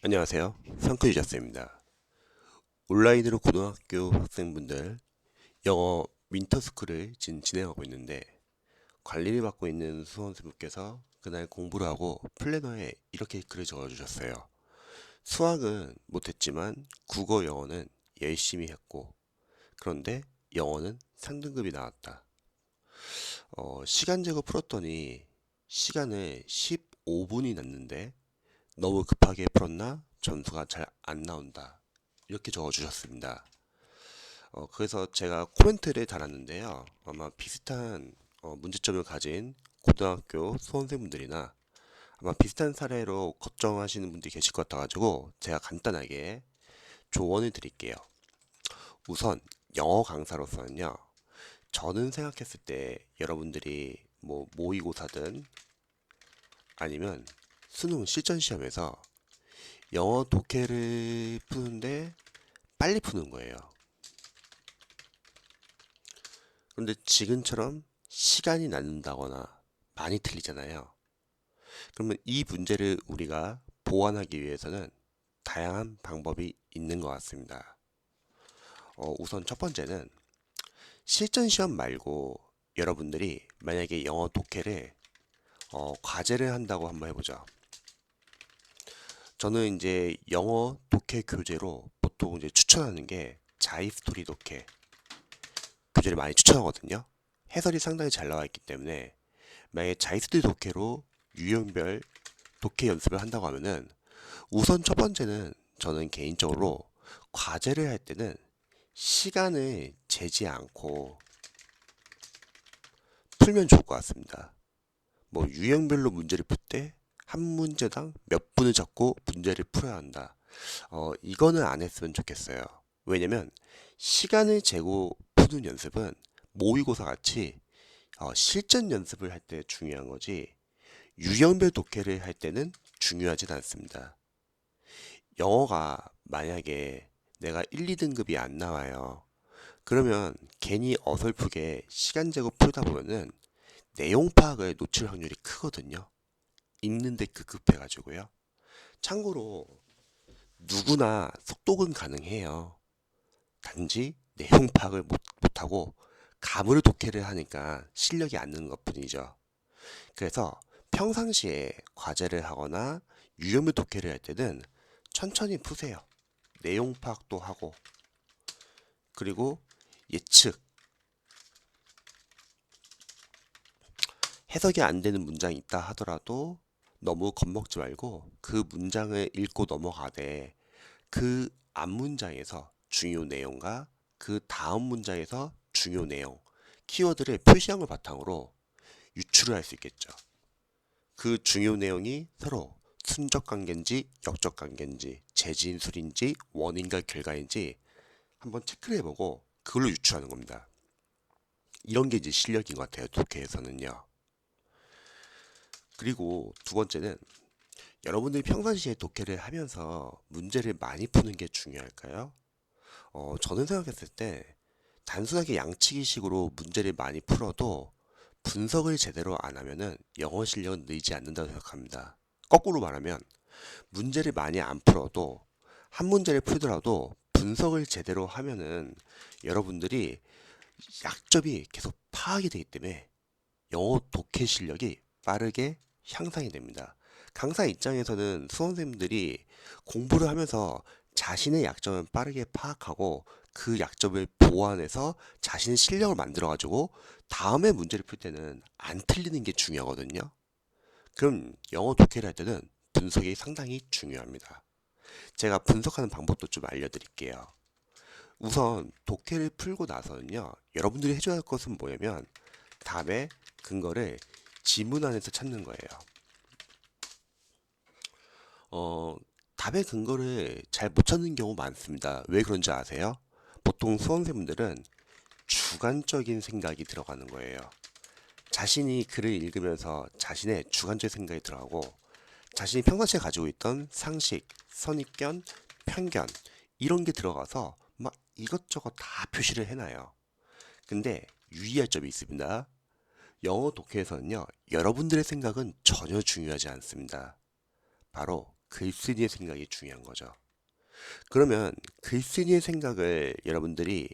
안녕하세요. 상크유자쌤입니다. 온라인으로 고등학교 학생분들 영어 윈터스쿨을 지금 진행하고 있는데 관리를 맡고 있는 수험생분께서 그날 공부를 하고 플래너에 이렇게 글을 적어주셨어요. 수학은 못했지만 국어, 영어는 열심히 했고 그런데 영어는 상등급이 나왔다. 시간 제거 풀었더니 시간을 15분이 났는데 너무 급하게 풀었나 점수가 잘 안 나온다. 이렇게 적어주셨습니다. 그래서 제가 코멘트를 달았는데요. 아마 비슷한 문제점을 가진 고등학교 수험생분들이나 아마 비슷한 사례로 걱정하시는 분들이 계실 것 같아가지고 제가 간단하게 조언을 드릴게요. 우선 영어 강사로서는요. 저는 생각했을 때 여러분들이 뭐 모의고사든 아니면 수능 실전 시험에서 영어 독해를 푸는데 빨리 푸는 거예요. 그런데 지금처럼 시간이 남는다거나 많이 틀리잖아요. 그러면 이 문제를 우리가 보완하기 위해서는 다양한 방법이 있는 것 같습니다. 우선 첫 번째는 실전 시험 말고 여러분들이 만약에 영어 독해를 과제를 한다고 한번 해보죠. 저는 이제 영어 독해 교재로 보통 이제 추천하는 게 자이스토리 독해 교재를 많이 추천하거든요. 해설이 상당히 잘 나와 있기 때문에 만약에 자이스토리 독해로 유형별 독해 연습을 한다고 하면은 우선 첫 번째는 저는 개인적으로 과제를 할 때는 시간을 재지 않고 풀면 좋을 것 같습니다. 뭐 유형별로 문제를 풀 때 한 문제당 몇 분을 잡고 문제를 풀어야 한다. 이거는 안 했으면 좋겠어요. 왜냐면 시간을 재고 푸는 연습은 모의고사 같이 실전 연습을 할 때 중요한 거지 유형별 독해를 할 때는 중요하진 않습니다. 영어가 만약에 내가 1, 2등급이 안 나와요. 그러면 괜히 어설프게 시간 제고 풀다 보면은 내용 파악을 놓칠 확률이 크거든요. 읽는데 급급해가지고요. 참고로 누구나 속독은 가능해요. 단지 내용 파악을 못하고 가물 독해를 하니까 실력이 안 느는 것 뿐이죠. 그래서 평상시에 과제를 하거나 유형별 독해를 할 때는 천천히 푸세요. 내용 파악도 하고 그리고 예측 해석이 안 되는 문장이 있다 하더라도 너무 겁먹지 말고 그 문장을 읽고 넘어가되 그 앞 문장에서 중요 내용과 그 다음 문장에서 중요 내용 키워드를 표시한 걸 바탕으로 유추를 할 수 있겠죠. 그 중요 내용이 서로 순적 관계인지 역적 관계인지 재진술인지 원인과 결과인지 한번 체크를 해보고 그걸로 유추하는 겁니다. 이런 게 이제 실력인 것 같아요. 독해에서는요. 그리고 두 번째는 여러분들이 평상시에 독해를 하면서 문제를 많이 푸는 게 중요할까요? 저는 생각했을 때 단순하게 양치기식으로 문제를 많이 풀어도 분석을 제대로 안 하면은 영어 실력은 늘지 않는다고 생각합니다. 거꾸로 말하면 문제를 많이 안 풀어도 한 문제를 풀더라도 분석을 제대로 하면은 여러분들이 약점이 계속 파악이 되기 때문에 영어 독해 실력이 빠르게 향상이 됩니다. 강사 입장에서는 수험생들이 공부를 하면서 자신의 약점을 빠르게 파악하고 그 약점을 보완해서 자신의 실력을 만들어가지고 다음에 문제를 풀 때는 안 틀리는 게 중요하거든요. 그럼 영어 독해를 할 때는 분석이 상당히 중요합니다. 제가 분석하는 방법도 좀 알려드릴게요. 우선 독해를 풀고 나서는요, 여러분들이 해줘야 할 것은 뭐냐면 답의 근거를 지문 안에서 찾는 거예요. 어, 답의 근거를 잘 못 찾는 경우 많습니다. 왜 그런지 아세요? 보통 수험생분들은 주관적인 생각이 들어가는 거예요. 자신이 글을 읽으면서 자신의 주관적 생각이 들어가고 자신이 평상시에 가지고 있던 상식, 선입견, 편견 이런 게 들어가서 막 이것저것 다 표시를 해놔요. 근데 유의할 점이 있습니다. 영어 독해에서는요, 여러분들의 생각은 전혀 중요하지 않습니다. 바로 글쓴이의 생각이 중요한 거죠. 그러면 글쓴이의 생각을 여러분들이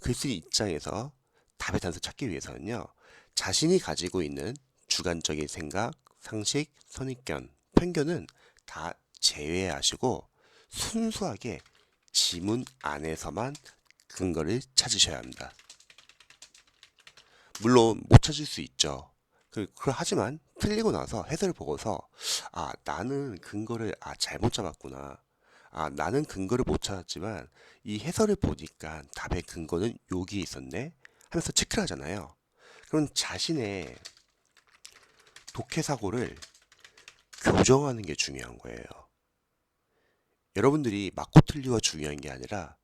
글쓴이 입장에서 답의 단서 찾기 위해서는요. 자신이 가지고 있는 주관적인 생각, 상식, 선입견, 편견은 다 제외하시고 순수하게 지문 안에서만 근거를 찾으셔야 합니다. 물론 못 찾을 수 있죠. 하지만 틀리고 나서 해설을 보고서 나는 근거를 잘못 잡았구나. 나는 근거를 못 찾았지만 이 해설을 보니까 답의 근거는 여기 있었네 하면서 체크를 하잖아요. 그럼 자신의 독해 사고를 교정하는 게 중요한 거예요. 여러분들이 맞고 틀리가 중요한 게 아니라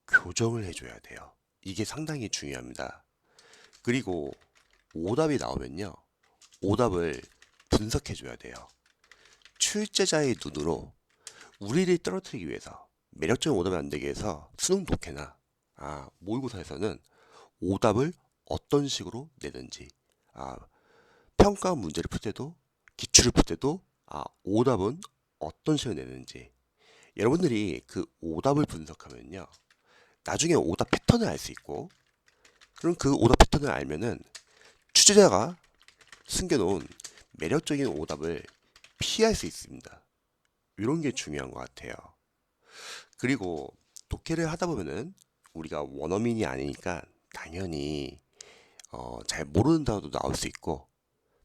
교정을 해줘야 돼요. 이게 상당히 중요합니다. 그리고 오답이 나오면요. 오답을 분석해줘야 돼요. 출제자의 눈으로 우리를 떨어뜨리기 위해서 매력적인 오답이 안 되게 해서 수능 독해나 모의고사에서는 오답을 어떤 식으로 내는지 평가 문제를 풀 때도 기출을 풀 때도 오답은 어떤 식으로 내는지 여러분들이 그 오답을 분석하면요. 나중에 오답 패턴을 알 수 있고 그럼 그 오답 패턴을 알면은 취재자가 숨겨놓은 매력적인 오답을 피할 수 있습니다. 이런 게 중요한 것 같아요. 그리고 독해를 하다 보면은 우리가 원어민이 아니니까 당연히 잘 모르는 단어도 나올 수 있고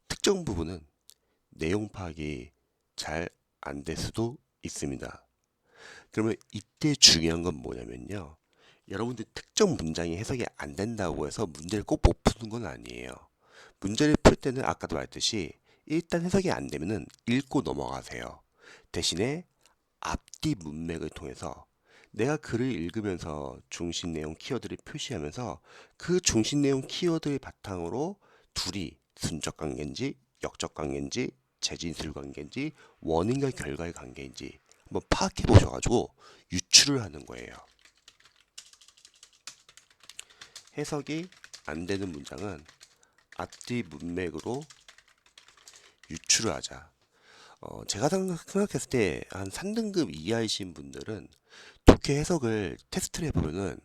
특정 부분은 내용 파악이 잘 안 될 수도 있습니다. 그러면 이때 중요한 건 뭐냐면요. 여러분들 특정 문장이 해석이 안 된다고 해서 문제를 꼭 못 푸는 건 아니에요. 문제를 풀 때는 아까도 말했듯이 일단 해석이 안 되면은 읽고 넘어가세요. 대신에 앞뒤 문맥을 통해서 내가 글을 읽으면서 중심 내용 키워드를 표시하면서 그 중심 내용 키워드를 바탕으로 둘이 순적 관계인지 역적 관계인지 재진술 관계인지 원인과 결과의 관계인지 한번 파악해 보셔가지고 유추를 하는 거예요. 해석이 안 되는 문장은 앞뒤 문맥으로 유추를 하자. 제가 생각했을 때 한 3등급 이하이신 분들은 독해 해석을 테스트를 해보면은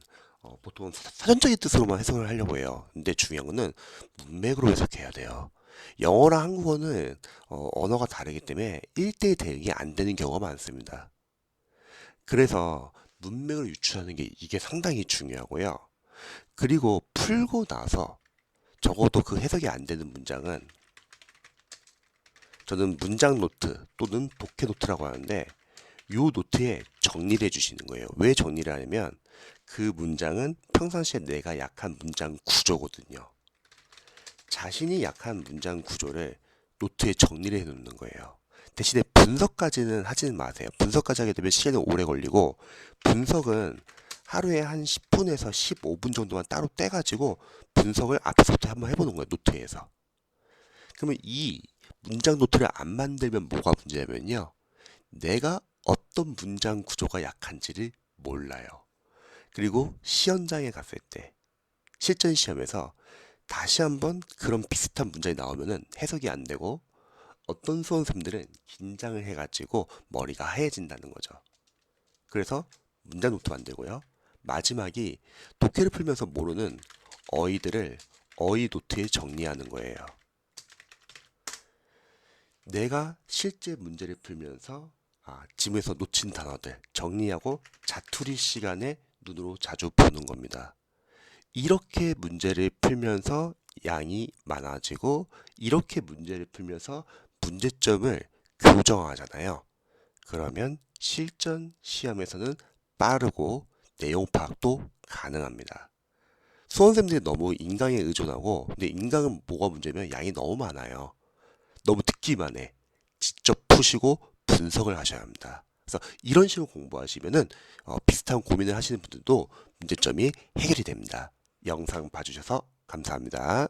보통 사전적인 뜻으로만 해석을 하려고 해요. 근데 중요한 거는 문맥으로 해석해야 돼요. 영어랑 한국어는 언어가 다르기 때문에 1대1 대응이 안 되는 경우가 많습니다. 그래서 문맥을 유추하는 게 이게 상당히 중요하고요. 그리고 풀고 나서 적어도 그 해석이 안 되는 문장은 저는 문장 노트 또는 독해 노트라고 하는데 이 노트에 정리를 해주시는 거예요. 왜 정리를 하냐면 그 문장은 평상시에 내가 약한 문장 구조거든요. 자신이 약한 문장 구조를 노트에 정리를 해놓는 거예요. 대신에 분석까지는 하지는 마세요. 분석까지 하게 되면 시간이 오래 걸리고 분석은 하루에 한 10분에서 15분 정도만 따로 떼가지고 분석을 앞에서부터 한번 해보는 거예요. 노트에서. 그러면 이 문장 노트를 안 만들면 뭐가 문제냐면요. 내가 어떤 문장 구조가 약한지를 몰라요. 그리고 시험장에 갔을 때 실전 시험에서 다시 한번 그런 비슷한 문장이 나오면은 해석이 안 되고 어떤 수험생들은 긴장을 해가지고 머리가 하얘진다는 거죠. 그래서 문장 노트 만들고요. 마지막이 독해를 풀면서 모르는 어휘들을 어휘 노트에 정리하는 거예요. 내가 실제 문제를 풀면서 지문에서 놓친 단어들 정리하고 자투리 시간에 눈으로 자주 보는 겁니다. 이렇게 문제를 풀면서 양이 많아지고 이렇게 문제를 풀면서 문제점을 교정하잖아요. 그러면 실전 시험에서는 빠르고 내용 파악도 가능합니다. 수험생들이 너무 인강에 의존하고 근데 인강은 뭐가 문제면 양이 너무 많아요. 너무 듣기만 해. 직접 푸시고 분석을 하셔야 합니다. 그래서 이런 식으로 공부하시면은 비슷한 고민을 하시는 분들도 문제점이 해결이 됩니다. 영상 봐주셔서 감사합니다.